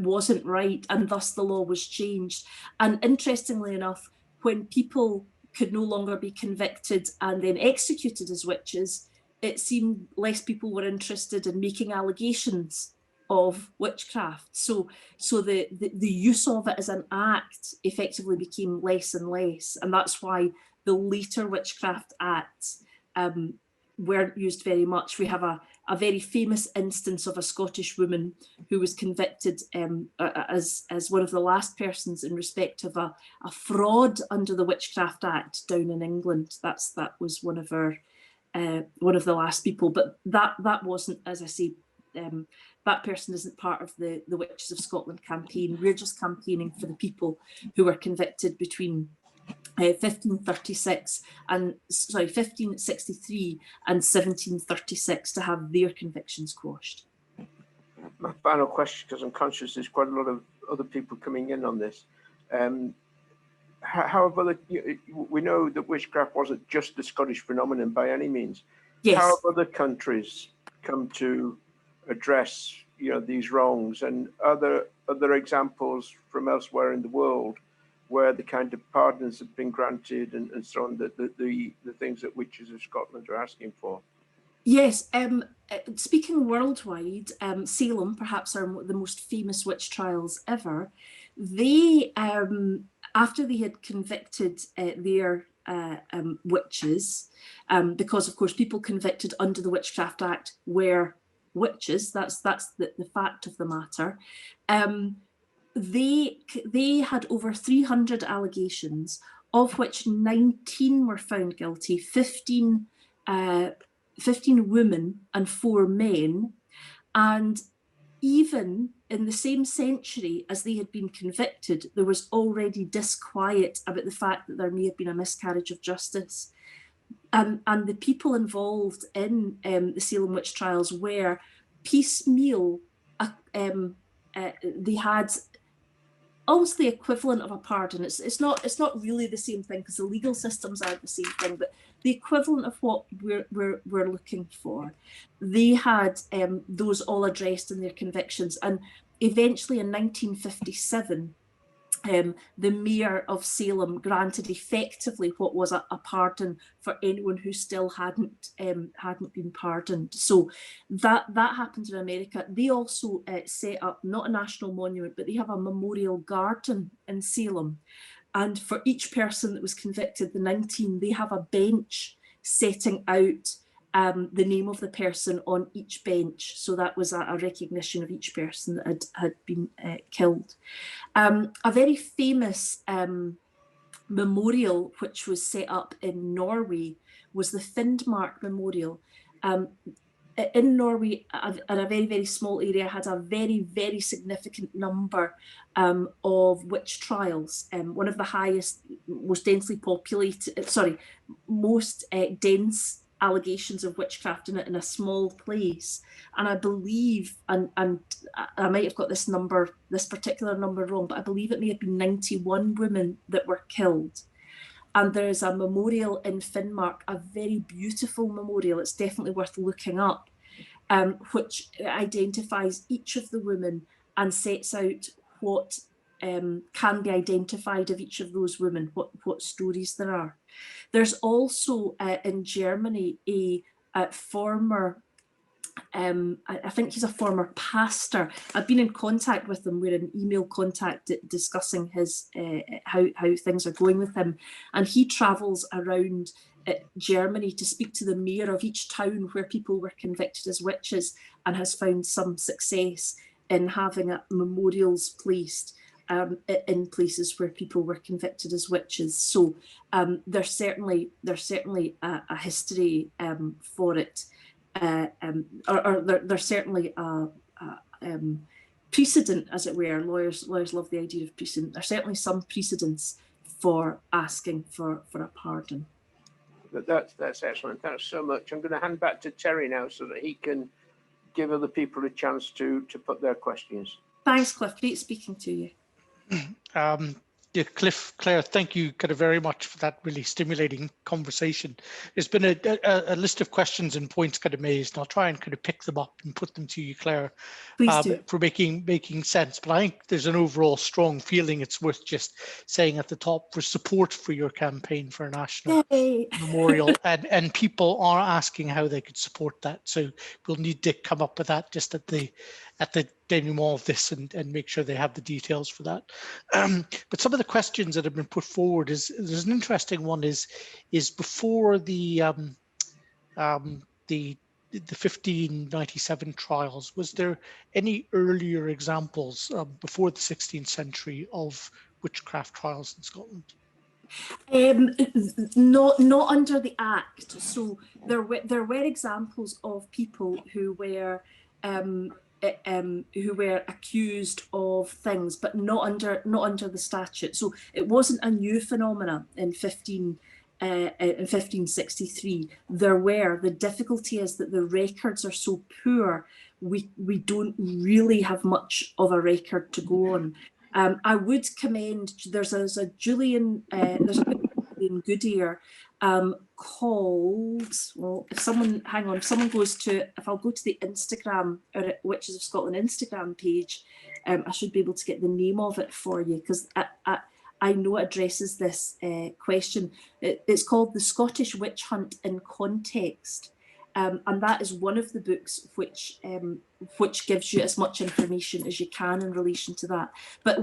wasn't right, and thus the law was changed. And interestingly enough, when people could no longer be convicted and then executed as witches, it seemed less people were interested in making allegations of witchcraft. So the use of it as an act effectively became less and less. And that's why the later Witchcraft Acts weren't used very much. We have a very famous instance of a Scottish woman who was convicted as one of the last persons in respect of a fraud under the Witchcraft Act down in England. That was one of the last people, but that wasn't, as I say, that person isn't part of the Witches of Scotland campaign. We're just campaigning for the people who were convicted between 1563 and 1736 to have their convictions quashed. My final question, because I'm conscious there's quite a lot of other people coming in on this. We know that witchcraft wasn't just a Scottish phenomenon by any means. Yes. How have other countries come to address, these wrongs, and other examples from elsewhere in the world where the kind of pardons have been granted and so on, the things that Witches of Scotland are asking for? Yes, speaking worldwide, Salem perhaps are the most famous witch trials ever. They, after they had convicted their witches, because of course people convicted under the Witchcraft Act were witches, that's the fact of the matter. They had over 300 allegations, of which 19 were found guilty, 15 women and 4 men. And even in the same century as they had been convicted, there was already disquiet about the fact that there may have been a miscarriage of justice. And the people involved in the Salem witch trials were piecemeal. They had almost the equivalent of a pardon. It's not really the same thing, because the legal systems aren't the same thing, but the equivalent of what we're looking for. They had those all addressed in their convictions, and eventually in 1957, the mayor of Salem granted effectively what was a pardon for anyone who still hadn't been pardoned. So that happened in America. They also set up not a national monument, but they have a memorial garden in Salem. And for each person that was convicted, the 19, they have a bench setting out the name of the person on each bench. So that was a recognition of each person that had been killed. A very famous memorial which was set up in Norway was the Finnmark Memorial. In Norway, in a very, very small area, had a very, very significant number of witch trials. One of the highest, most densely populated, most dense allegations of witchcraft in a small place. And I believe, and I might have got this particular number wrong, but I believe it may have been 91 women that were killed. And there's a memorial in Finnmark, a very beautiful memorial, it's definitely worth looking up, which identifies each of the women and sets out what can be identified of each of those women, what stories there are. There's also in Germany a former, I think he's a former pastor. I've been in contact with him. We're in email contact discussing his how things are going with him, and he travels around Germany to speak to the mayor of each town where people were convicted as witches, and has found some success in having memorials placed in places where people were convicted as witches. So there's certainly a history for it, or there's certainly a precedent, as it were. Lawyers love the idea of precedent. There's certainly some precedents for asking for a pardon. That's excellent. Thanks so much. I'm going to hand back to Terry now so that he can give other people a chance to put their questions. Thanks, Cliff. Great speaking to you. Yeah, Claire, thank you kind of very much for that really stimulating conversation. There's been a list of questions and points kind of made, and I'll try and kind of pick them up and put them to you, Claire, Please do. for making sense. But I think there's an overall strong feeling it's worth just saying at the top for support for your campaign for a national memorial, and people are asking how they could support that. So we'll need to come up with that just at the denouement of this and make sure they have the details for that. But some of the questions that have been put forward there's an interesting one is before the 1597 trials, was there any earlier examples before the 16th century of witchcraft trials in Scotland? Not under the Act. So there were examples of people who were accused of things, but not under the statute. So it wasn't a new phenomena in 1563. The difficulty is that the records are so poor, we don't really have much of a record to go on. I would commend, there's a Julian Goodyear called, well, if I'll go to the Instagram, or Witches of Scotland Instagram page, I should be able to get the name of it for you, because I know it addresses this question. It's called The Scottish Witch Hunt in Context. And that is one of the books which gives you as much information as you can in relation to that. But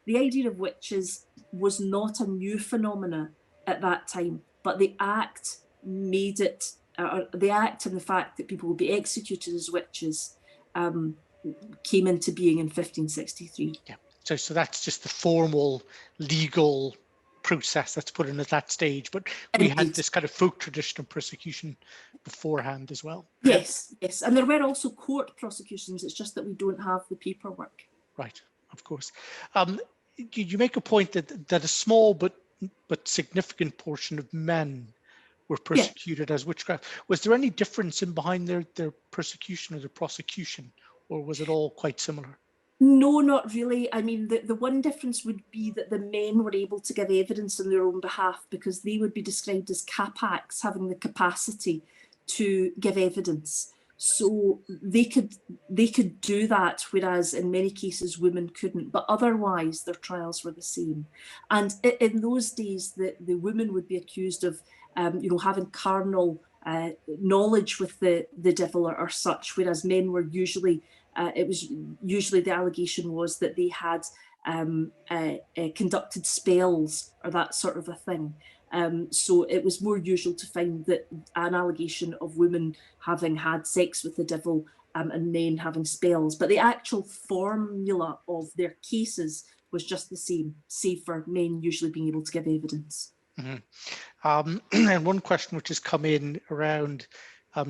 the idea of witches was not a new phenomena at that time, but the Act made it, the Act and the fact that people would be executed as witches came into being in 1563. Yeah, so that's just the formal legal process that's put in at that stage, but we had this kind of folk tradition of persecution beforehand as well. Yes, and there were also court prosecutions. It's just that we don't have the paperwork. Right, of course. You make a point that a small but significant portion of men were persecuted as witchcraft. Was there any difference in behind their persecution or their prosecution, or was it all quite similar? No, not really. I mean, the one difference would be that the men were able to give evidence on their own behalf, because they would be described as capacs, having the capacity to give evidence. So they could do that, whereas in many cases women couldn't. But otherwise, their trials were the same. And in those days, the women would be accused of, having carnal knowledge with the devil or such, whereas men were usually. Usually the allegation was that they had conducted spells or that sort of a thing. So it was more usual to find that an allegation of women having had sex with the devil and men having spells. But the actual formula of their cases was just the same, save for men usually being able to give evidence. Mm-hmm. And one question which has come in around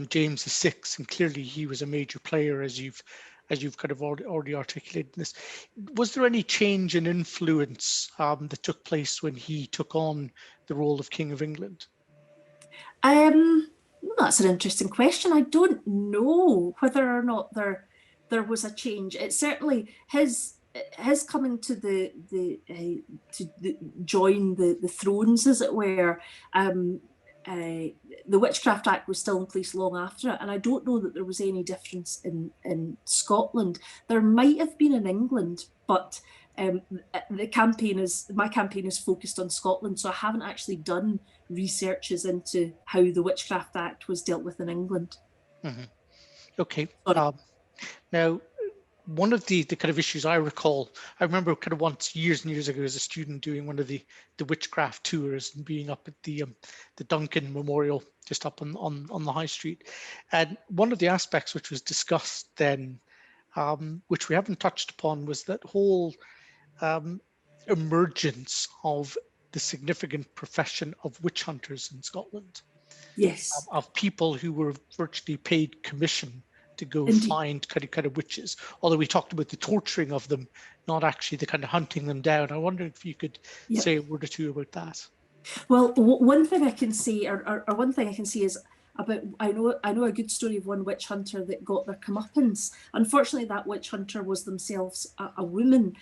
James VI, and clearly he was a major player, as you've kind of already articulated this. Was there any change in influence that took place when he took on the role of King of England? That's an interesting question. I don't know whether or not there was a change. It's certainly his coming to join the thrones, as it were. The Witchcraft Act was still in place long after it, and I don't know that there was any difference in Scotland. There might have been in England, but my campaign is focused on Scotland, so I haven't actually done researches into how the Witchcraft Act was dealt with in England. Mm-hmm. Okay. Now, one of the kind of issues I recall, I remember kind of once years and years ago as a student doing one of the witchcraft tours and being up at the Duncan Memorial just up on the High Street, and one of the aspects which was discussed then, which we haven't touched upon, was that whole emergence of the significant profession of witch hunters in Scotland. Yes. Of people who were virtually paid commission to go Indeed. Find kind of witches, although we talked about the torturing of them, not actually the kind of hunting them down. I wonder if you could say a word or two about that. Well, one thing I can say, or one thing I can say is about, I know a good story of one witch hunter that got their comeuppance. Unfortunately, that witch hunter was themselves a woman.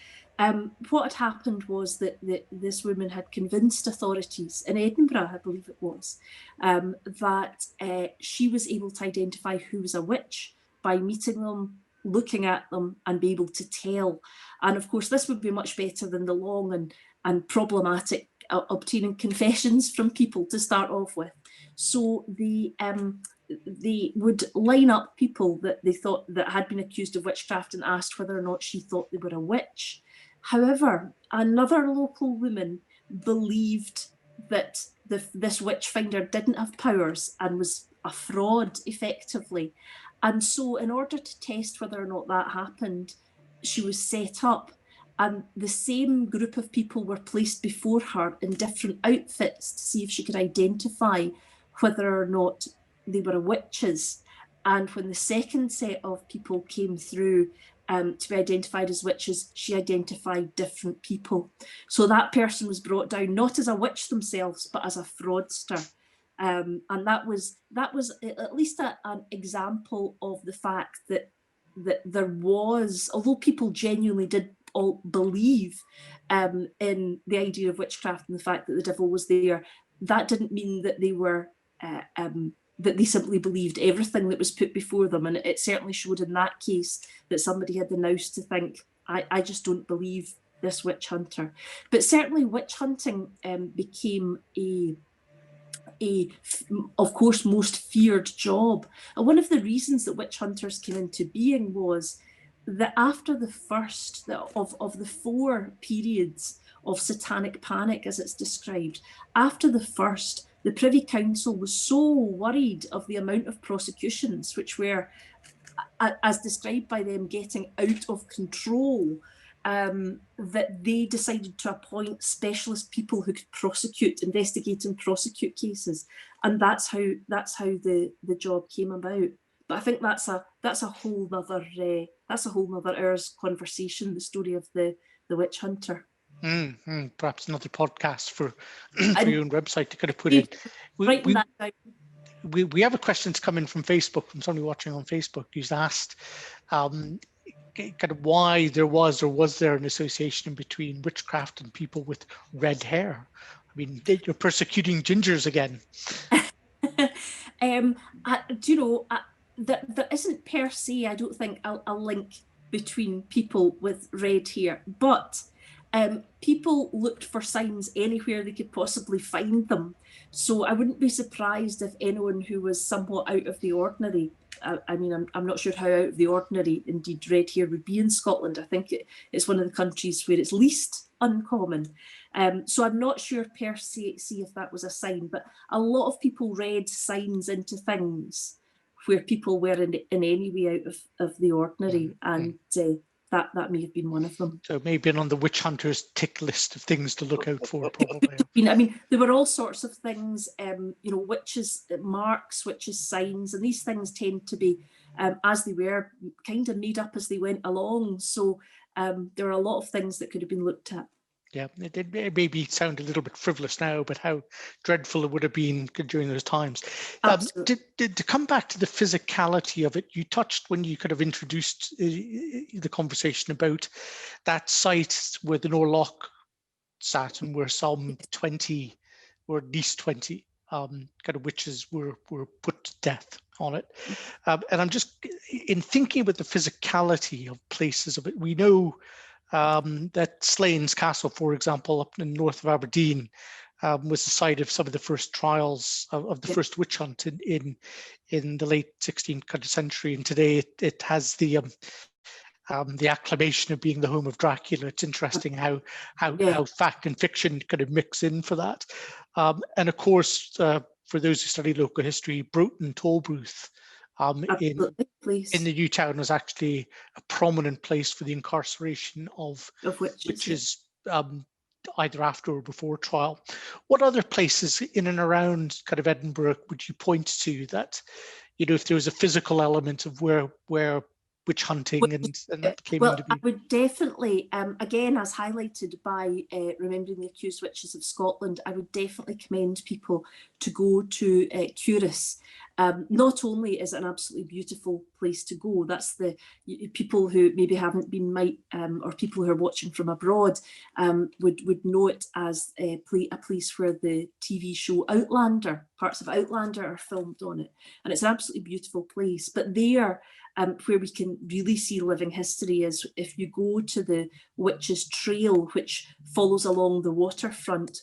what had happened was that this woman had convinced authorities in Edinburgh, I believe it was, that she was able to identify who was a witch by meeting them, looking at them, and be able to tell. And of course, this would be much better than the long and problematic obtaining confessions from people to start off with. So they would line up people that they thought that had been accused of witchcraft and asked whether or not she thought they were a witch. However, another local woman believed that this witch finder didn't have powers and was a fraud, effectively. And so in order to test whether or not that happened, she was set up, and the same group of people were placed before her in different outfits to see if she could identify whether or not they were witches. And when the second set of people came through to be identified as witches, she identified different people. So that person was brought down not as a witch themselves, but as a fraudster. And that was at least an example of the fact that there was, although people genuinely did all believe in the idea of witchcraft and the fact that the devil was there, that didn't mean that they were that they simply believed everything that was put before them. And it certainly showed in that case that somebody had the nous to think, I just don't believe this witch hunter. But certainly witch hunting became of course, most feared job. And one of the reasons that witch hunters came into being was that after the first of the 4 periods of satanic panic, as it's described, after the first, the Privy Council was so worried of the amount of prosecutions, which were, as described by them, getting out of control, that they decided to appoint specialist people who could investigate and prosecute cases, and that's how the job came about. But I think that's a whole nother hour's conversation, the story of the witch hunter. Perhaps another podcast for your own website to kind of put in. We have a question that's come in from Facebook, from somebody watching on Facebook, who's asked kind of why there was or was there an association between witchcraft and people with red hair. I mean, you're persecuting gingers again. There isn't per se, I don't think, a link between people with red hair, but people looked for signs anywhere they could possibly find them. So I wouldn't be surprised if anyone who was somewhat out of the ordinary, I mean, I'm not sure how out of the ordinary indeed red hair would be in Scotland. I think it's one of the countries where it's least uncommon. So I'm not sure per se if that was a sign, but a lot of people read signs into things where people were in any way out of the ordinary, and that may have been one of them. So maybe on the witch hunter's tick list of things to look out for, probably. I mean, there were all sorts of things, witches' marks, witches' signs, and these things tend to be, as they were, kind of made up as they went along. So there are a lot of things that could have been looked at. Yeah, it maybe sound a little bit frivolous now, but how dreadful it would have been during those times. To come back to the physicality of it, you touched when you could have introduced the conversation about that site where the Norloch sat and where some 20, or at least 20, kind of witches were put to death on it. And I'm just, in thinking about the physicality of places of it, we know that Slains Castle, for example, up in the north of Aberdeen, was the site of some of the first trials of the first witch hunt in the late 16th century. And today it has the acclamation of being the home of Dracula. It's interesting how fact and fiction kind of mix in for that. And of course, for those who study local history, Broughton Tolbooth in the New Town was actually a prominent place for the incarceration of witches, either after or before trial. What other places in and around kind of Edinburgh would you point to that, if there was a physical element of where witch hunting and came into being? I would definitely, again, as highlighted by Remembering the Accused Witches of Scotland, I would definitely commend people to go to Curis. Not only is it an absolutely beautiful place to go, that's the people who maybe haven't been or people who are watching from abroad would know it as a place where the TV show Outlander, parts of Outlander are filmed on it, and it's an absolutely beautiful place. But there, where we can really see living history is if you go to the Witches Trail, which follows along the waterfront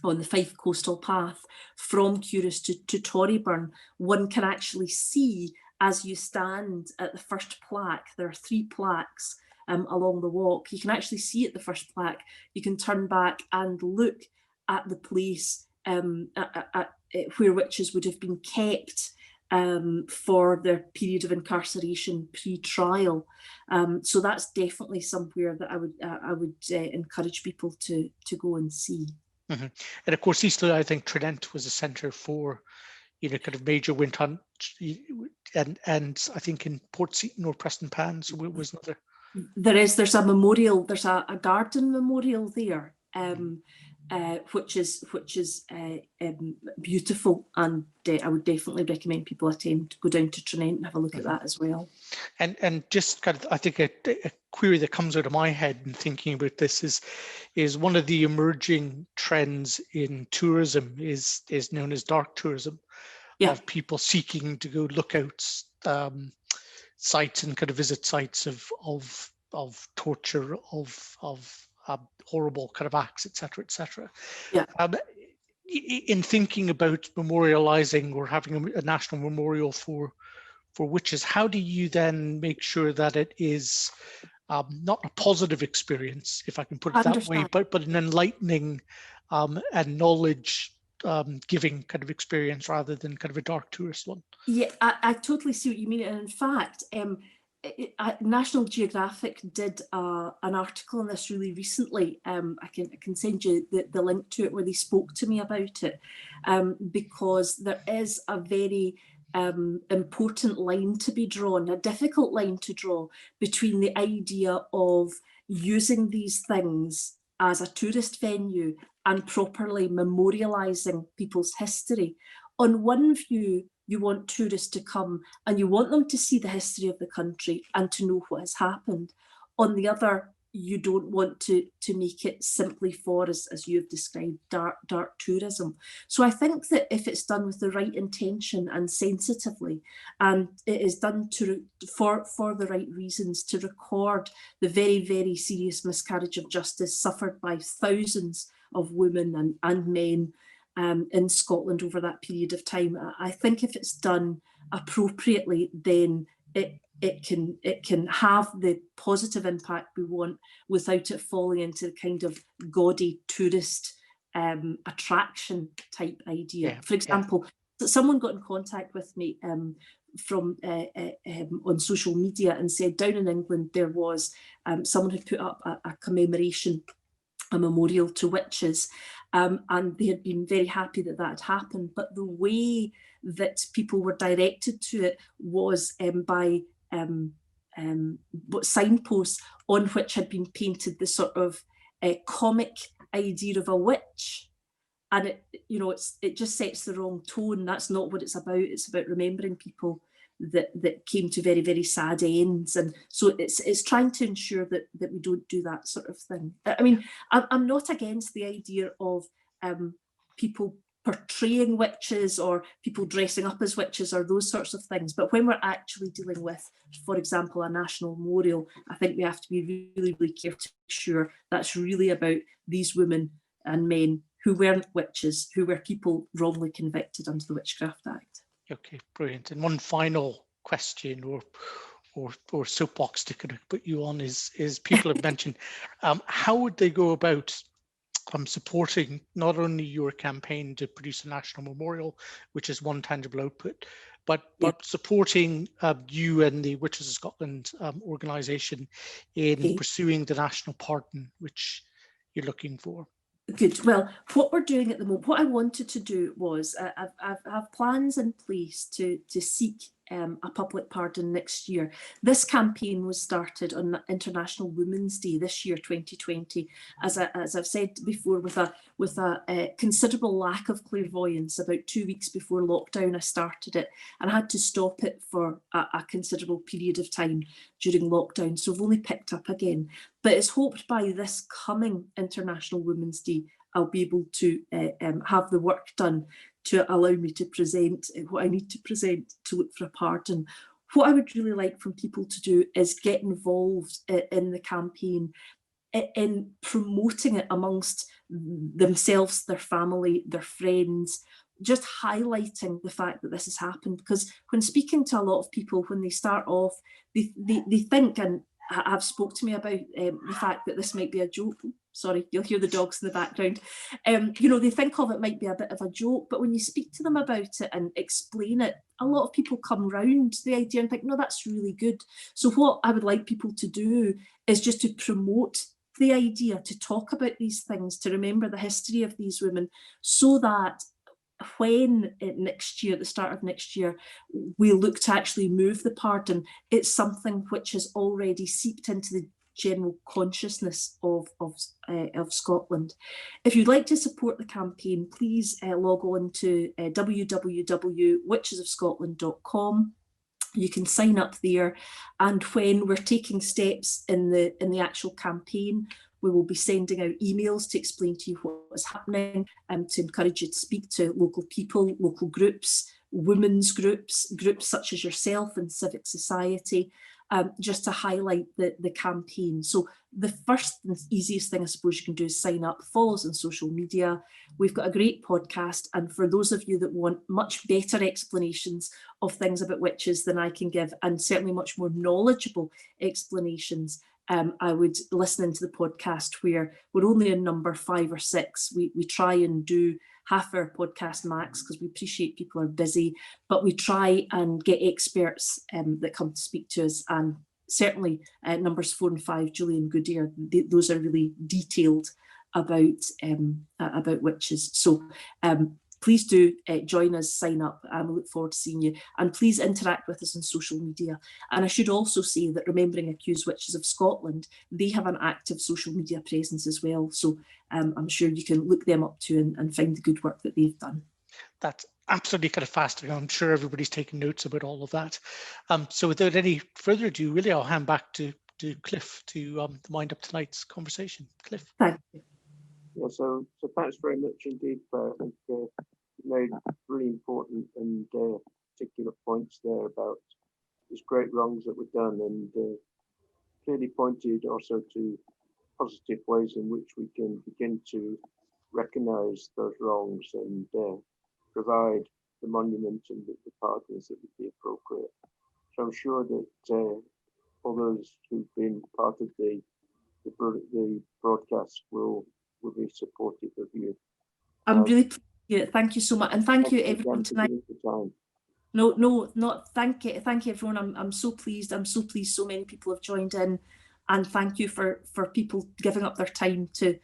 on the Fife Coastal Path from Curtis to Torryburn. One can actually see, as you stand at the first plaque, there are 3 plaques along the walk. You can actually see at the first plaque, you can turn back and look at the place where witches would have been kept for their period of incarceration pre-trial. So that's definitely somewhere that I would encourage people to go and see. Mm-hmm. And of course, Eastleigh, I think Trident was a centre for, kind of major witch hunt, and I think in Portseaton or Preston Pans was another. There's a memorial. There's a garden memorial there. Which is beautiful, and I would definitely recommend people go down to Trinent and have a look at that as well. And just kind of, I think a query that comes out of my head in thinking about this is one of the emerging trends in tourism is known as dark tourism, of people seeking to go look out sites and kind of visit sites of torture, of horrible kind of acts, etc., etc. Yeah. In thinking about memorializing or having a national memorial for witches, how do you then make sure that it is not a positive experience, if I can put it that way, but an enlightening and knowledge giving kind of experience rather than kind of a dark tourist one? Yeah, I totally see what you mean. And in fact, National Geographic did an article on this really recently. I can send you the link to it where they spoke to me about it, because there is a very important line to be drawn, a difficult line to draw between the idea of using these things as a tourist venue and properly memorialising people's history. On one view, you want tourists to come and you want them to see the history of the country and to know what has happened. On the other, you don't want to make it simply for, as you have described, dark tourism. So I think that if it's done with the right intention and sensitively, and it is done for the right reasons, to record the very, very serious miscarriage of justice suffered by thousands of women and men in Scotland over that period of time, I think if it's done appropriately, then it can have the positive impact we want without it falling into the kind of gaudy tourist attraction type idea. For example, someone got in contact with me from on social media and said down in England there was someone who put up a commemoration, a memorial to witches, and they had been very happy that had happened. But the way that people were directed to it was by signposts on which had been painted the sort of comic idea of a witch, and it just sets the wrong tone. That's not what it's about. It's about remembering people that came to very, very sad ends, and so it's trying to ensure that we don't do that sort of thing. I mean, I'm not against the idea of people portraying witches or people dressing up as witches or those sorts of things, but when we're actually dealing with, for example, a national memorial, I think we have to be really, really careful to make sure that's really about these women and men who weren't witches, who were people wrongly convicted under the Witchcraft Act. Okay, brilliant. And one final question or soapbox to kind of put you on is people have mentioned how would they go about supporting not only your campaign to produce a national memorial, which is one tangible output, but supporting you and the Witches of Scotland organisation in pursuing the national pardon which you're looking for? Good. Well, what we're doing at the moment, what I wanted to do was I have plans in place to seek a public pardon next year. This campaign was started on International Women's Day this year, 2020, as I've said before, with a considerable lack of clairvoyance. About 2 weeks before lockdown, I started it, and I had to stop it for a considerable period of time during lockdown. So I've only picked up again. But it's hoped by this coming International Women's Day, I'll be able to have the work done to allow me to present what I need to present to look for a pardon. What I would really like from people to do is get involved in the campaign, in promoting it amongst themselves, their family, their friends, just highlighting the fact that this has happened. Because when speaking to a lot of people, when they start off, they think, and have spoke to me about the fact that this might be a joke. Sorry, you'll hear the dogs in the background. You know, they think of it might be a bit of a joke, but when you speak to them about it and explain it, a lot of people come round the idea and think, no, that's really good. So what I would like people to do is just to promote the idea, to talk about these things, to remember the history of these women, so that when next year, at the start of next year, we look to actually move the pardon, it's something which has already seeped into the general consciousness of Scotland. If you'd like to support the campaign, please log on to www.witchesofscotland.com. You can sign up there, and when we're taking steps in the actual campaign, we will be sending out emails to explain to you what is happening, to encourage you to speak to local people, local groups, women's groups, groups such as yourself and civic society, just to highlight the campaign. So the first and easiest thing I suppose you can do is sign up, follow us on social media. We've got a great podcast, and for those of you that want much better explanations of things about witches than I can give, and certainly much more knowledgeable explanations, I would listen into the podcast, where we're only in number 5 or 6. We try and do half our podcast max because we appreciate people are busy, but we try and get experts that come to speak to us. And certainly numbers 4 and 5, Julian Goodyear, those are really detailed about witches. So please do join us, sign up, and we look forward to seeing you. And please interact with us on social media. And I should also say that Remembering Accused Witches of Scotland, they have an active social media presence as well. So I'm sure you can look them up too and find the good work that they've done. That's absolutely kind of fascinating. I'm sure everybody's taking notes about all of that. So without any further ado, really, I'll hand back to Cliff to wind up tonight's conversation. Cliff. Thank you. Yeah, so thanks very much indeed, Claire. I think you made really important and particular points there about these great wrongs that were done, and clearly pointed also to positive ways in which we can begin to recognise those wrongs and provide the monument and the pardons that would be appropriate. So I'm sure that all those who've been part of the broadcast will be supportive of you. I'm really pleased. Yeah, thank you so much, and thank you everyone tonight. Thank you everyone. I'm so pleased. I'm so pleased so many people have joined in, and thank you for people giving up their time to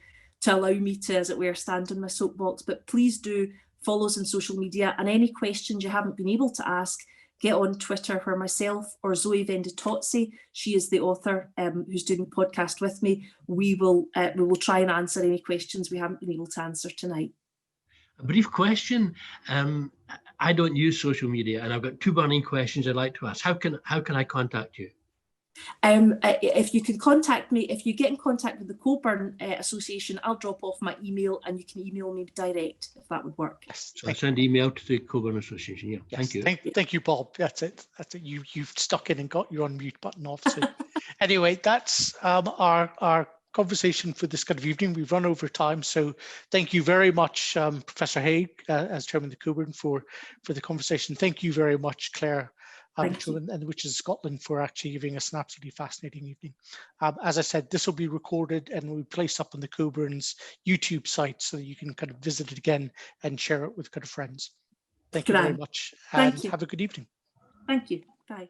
allow me to, as it were, stand on my soapbox. But please do follow us on social media, and any questions you haven't been able to ask, get on Twitter, where myself or Zoe Venditozzi, she is the author who's doing the podcast with me, we will try and answer any questions we haven't been able to answer tonight. A brief question. I don't use social media, and I've got 2 burning questions I'd like to ask. How can I contact you? If you can contact me, if you get in contact with the Cockburn Association, I'll drop off my email, and you can email me direct if that would work. Yes, so I send email to the Cockburn Association. Yeah, yes, thank you. Thank you, Bob. That's it. You've stuck in and got your unmute button off. So anyway, that's our conversation for this kind of evening. We've run over time, so thank you very much, Professor Hague, as chairman of the Cockburn, for the conversation. Thank you very much, Claire and the Witches of Scotland, for actually giving us an absolutely fascinating evening. As I said, this will be recorded and will be placed up on the Cockburn's YouTube site, so that you can kind of visit it again and share it with kind of friends. Thank you very much, and have a good evening. Thank you. Bye.